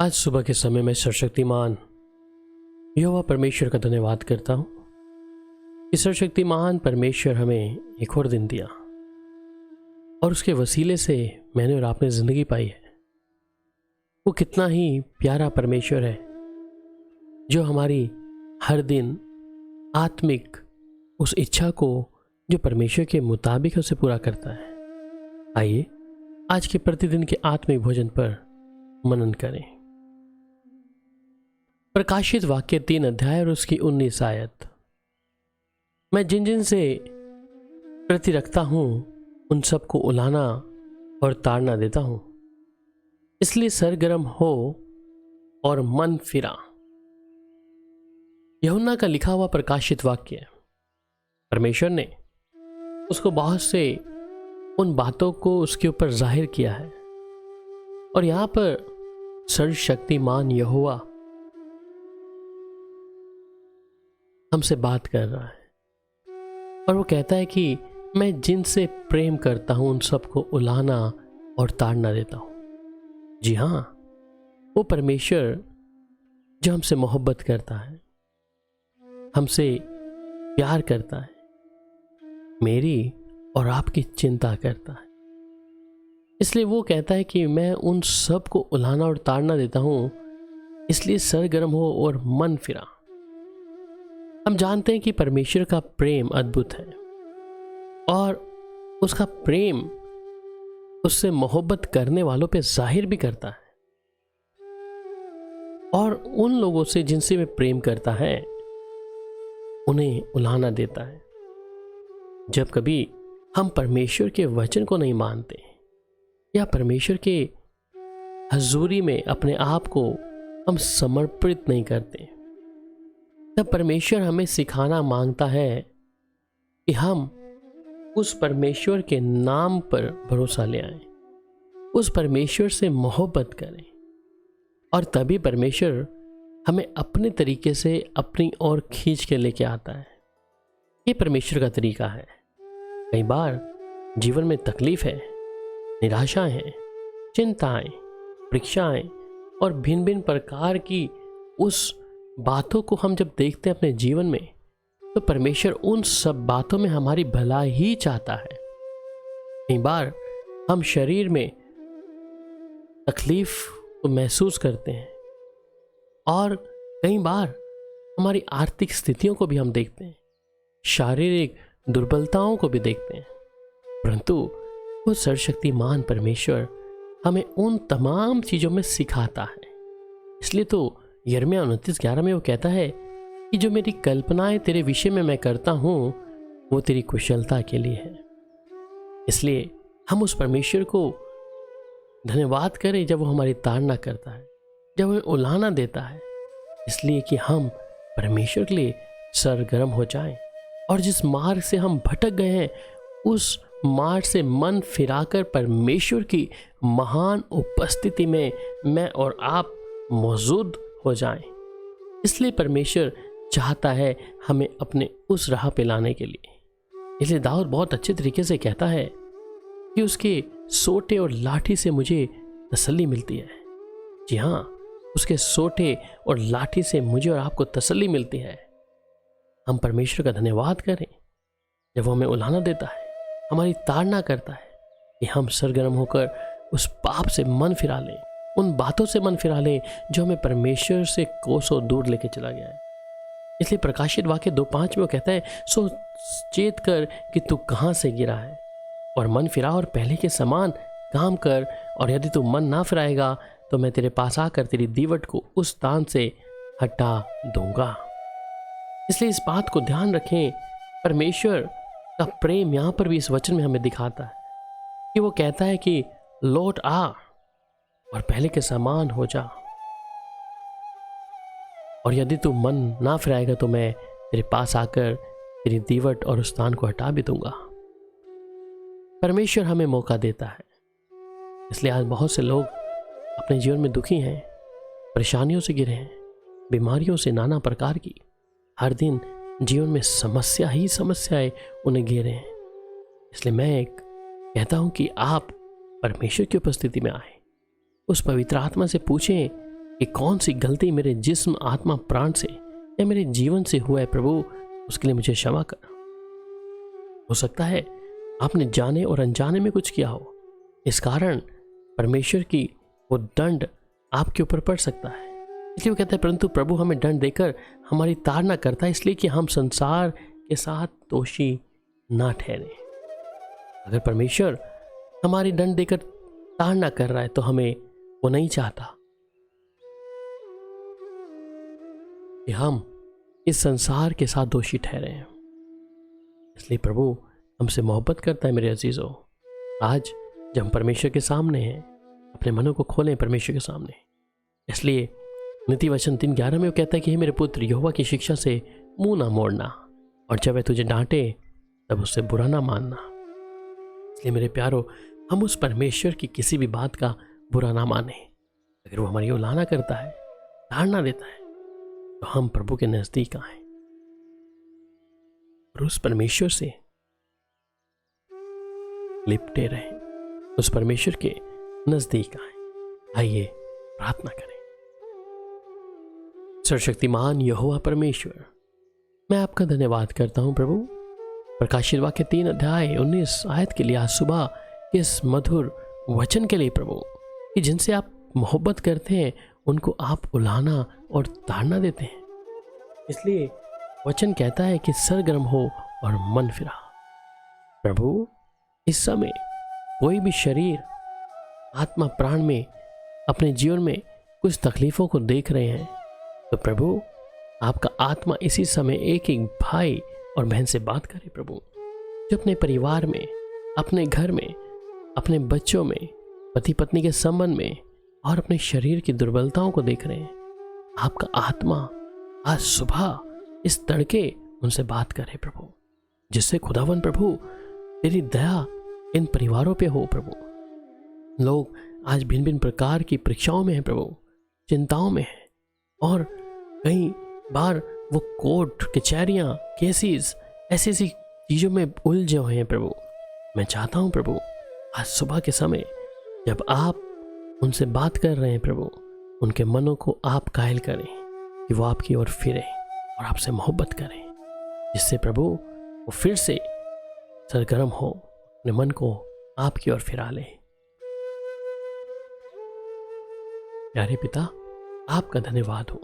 आज सुबह के समय में सर्वशक्तिमान यहोवा परमेश्वर का धन्यवाद करता हूँ कि सर्वशक्तिमान परमेश्वर हमें एक और दिन दिया और उसके वसीले से मैंने और आपने ज़िंदगी पाई है। वो कितना ही प्यारा परमेश्वर है जो हमारी हर दिन आत्मिक उस इच्छा को जो परमेश्वर के मुताबिक है उसे पूरा करता है। आइए आज के प्रतिदिन के आत्मिक भोजन पर मनन करें। प्रकाशित वाक्य 3 अध्याय और उसकी 19 आयत। मैं जिन जिन से प्रति रखता हूं उन सबको उलाना और ताड़ना देता हूं, इसलिए सरगर्म हो और मन फिरा। यूहन्ना का लिखा हुआ प्रकाशित वाक्य। परमेश्वर ने उसको बहुत से उन बातों को उसके ऊपर जाहिर किया है और यहां पर सर्वशक्तिमान यहोवा हमसे बात कर रहा है और वो कहता है कि मैं जिनसे प्रेम करता हूं उन सबको उलाना और ताड़ना देता हूं। जी हां, वो परमेश्वर जो हमसे मोहब्बत करता है, हमसे प्यार करता है, मेरी और आपकी चिंता करता है, इसलिए वो कहता है कि मैं उन सब को उलाना और ताड़ना देता हूं, इसलिए सरगर्म हो और मन फिरा। हम जानते हैं कि परमेश्वर का प्रेम अद्भुत है और उसका प्रेम उससे मोहब्बत करने वालों पे जाहिर भी करता है और उन लोगों से जिनसे वे प्रेम करता है उन्हें उलाना देता है। जब कभी हम परमेश्वर के वचन को नहीं मानते या परमेश्वर के हजूरी में अपने आप को हम समर्पित नहीं करते, तब परमेश्वर हमें सिखाना मांगता है कि हम उस परमेश्वर के नाम पर भरोसा ले आएं, उस परमेश्वर से मोहब्बत करें और तभी परमेश्वर हमें अपने तरीके से अपनी ओर खींच के लेके आता है। ये परमेश्वर का तरीका है। कई बार जीवन में तकलीफ है, निराशाएं हैं, चिंताएं, परीक्षाएं और भिन्न भिन्न प्रकार की उस बातों को हम जब देखते हैं अपने जीवन में, तो परमेश्वर उन सब बातों में हमारी भलाई ही चाहता है। कई बार हम शरीर में तकलीफ को महसूस करते हैं और कई बार हमारी आर्थिक स्थितियों को भी हम देखते हैं, शारीरिक दुर्बलताओं को भी देखते हैं, परंतु वो सर्वशक्तिमान परमेश्वर हमें उन तमाम चीज़ों में सिखाता है। इसलिए तो यिर्मयाह 29:11 में वो कहता है कि जो मेरी कल्पनाएं तेरे विषय में मैं करता हूं वो तेरी कुशलता के लिए है। इसलिए हम उस परमेश्वर को धन्यवाद करें जब वो हमारी ताड़ना करता है, जब हमें उलाना देता है, इसलिए कि हम परमेश्वर के लिए सरगर्म हो जाएं और जिस मार्ग से हम भटक गए हैं उस मार्ग से मन फिराकर परमेश्वर की महान उपस्थिति में मैं और आप मौजूद हो जाएं। इसलिए परमेश्वर चाहता है हमें अपने उस राह पे लाने के लिए। इसलिए दाऊद बहुत अच्छे तरीके से कहता है कि उसके सोटे और लाठी से मुझे तसल्ली मिलती है। जी हाँ, उसके सोटे और लाठी से मुझे और आपको तसल्ली मिलती है। हम परमेश्वर का धन्यवाद करें जब वो हमें उलाना देता है, हमारी ताड़ना करता है कि हम सरगर्म होकर उस पाप से मन फिरा लें, उन बातों से मन फिरा लें जो हमें परमेश्वर से कोसों दूर लेके चला गया है। इसलिए प्रकाशित वाक्य 2:5 में वो कहता है, सो चेत कर कि तू कहाँ से गिरा है और मन फिरा और पहले के समान काम कर, और यदि तू मन ना फिराएगा तो मैं तेरे पास आकर तेरी दीवट को उस स्थान से हटा दूंगा। इसलिए इस बात को ध्यान रखें, परमेश्वर का प्रेम यहाँ पर भी इस वचन में हमें दिखाता है कि वो कहता है कि लौट आ और पहले के समान हो जा, और यदि तू मन ना फिराएगा तो मैं तेरे पास आकर तेरी दीवट और उस स्थान को हटा भी दूंगा। परमेश्वर हमें मौका देता है। इसलिए आज बहुत से लोग अपने जीवन में दुखी हैं, परेशानियों से घिरे हैं, बीमारियों से नाना प्रकार की, हर दिन जीवन में समस्या ही समस्याएं उन्हें घेरे हैं। इसलिए मैं कहता हूं कि आप परमेश्वर की उपस्थिति में आए, उस पवित्र आत्मा से पूछें कि कौन सी गलती मेरे जिस्म, आत्मा, प्राण से या मेरे जीवन से हुआ है प्रभु, उसके लिए मुझे क्षमा कर। हो सकता है आपने जाने और अनजाने में कुछ किया हो, इस कारण परमेश्वर की वो दंड आपके ऊपर पड़ सकता है। इसलिए वो कहता है, परंतु प्रभु हमें दंड देकर हमारी ताड़ना करता है, इसलिए कि हम संसार के साथ दोषी ना ठहरे। अगर परमेश्वर हमारी दंड देकर ताड़ना कर रहा है तो हमें वो नहीं चाहता कि हम इस संसार के साथ दोषी ठहरे हैं। इसलिए प्रभु हमसे मोहब्बत करता है। मेरे अजीजों, आज जब हम परमेश्वर के सामने हैं, अपने मनों को खोलें परमेश्वर के सामने। इसलिए नीति वचन 3:11 में वो कहता है कि हे मेरे पुत्र, यहोवा की शिक्षा से मुंह ना मोड़ना, और जब वह तुझे डांटे तब उससे बुरा ना मानना। इसलिए मेरे प्यारो, हम उस परमेश्वर की किसी भी बात का बुरा ना माने। अगर वो हमारी उलाहना करता है, ताड़ना देता है, तो हम प्रभु के नजदीक आए और उस परमेश्वर से लिपटे रहें, उस परमेश्वर के नजदीक आए। आइए प्रार्थना करें। सर्वशक्तिमान यहोवा परमेश्वर, मैं आपका धन्यवाद करता हूं प्रभु, प्रकाशित वाक्य 3:19 के लिए, आज सुबह इस मधुर वचन के लिए प्रभु, कि जिनसे आप मोहब्बत करते हैं उनको आप उलाहना और ताड़ना देते हैं। इसलिए वचन कहता है कि सरगर्म हो और मन फिरा। प्रभु, इस समय कोई भी शरीर, आत्मा, प्राण में अपने जीवन में कुछ तकलीफों को देख रहे हैं, तो प्रभु आपका आत्मा इसी समय एक एक भाई और बहन से बात करे प्रभु, जो अपने परिवार में, अपने घर में, अपने बच्चों में, पति पत्नी के संबंध में और अपने शरीर की दुर्बलताओं को देख रहे हैं। आपका आत्मा आज सुबह इस तड़के उनसे बात करे प्रभु, जिससे खुदावन प्रभु तेरी दया इन परिवारों पे हो प्रभु। लोग आज भिन्न भिन्न प्रकार की परीक्षाओं में हैं प्रभु, चिंताओं में हैं, और कई बार वो कोर्ट कचहरियाँ, केसेस, ऐसी ऐसी चीज़ों में उलझे हुए हैं प्रभु। मैं चाहता हूँ प्रभु, आज सुबह के समय जब आप उनसे बात कर रहे हैं प्रभु, उनके मनों को आप कायल करें कि वो आपकी ओर फिरे और आपसे मोहब्बत करें, जिससे प्रभु वो फिर से सरगर्म हो, अपने मन को आपकी ओर फिरा लें। प्यारे पिता, आपका धन्यवाद हो,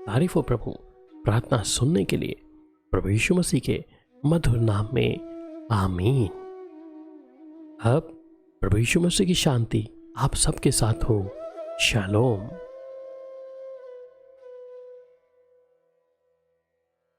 तारीफ हो प्रभु, प्रार्थना सुनने के लिए प्रभु यीशु मसीह के मधुर नाम में आमीन। अब प्रभु यीशु मसीह की शांति आप सबके साथ हो। शालोम।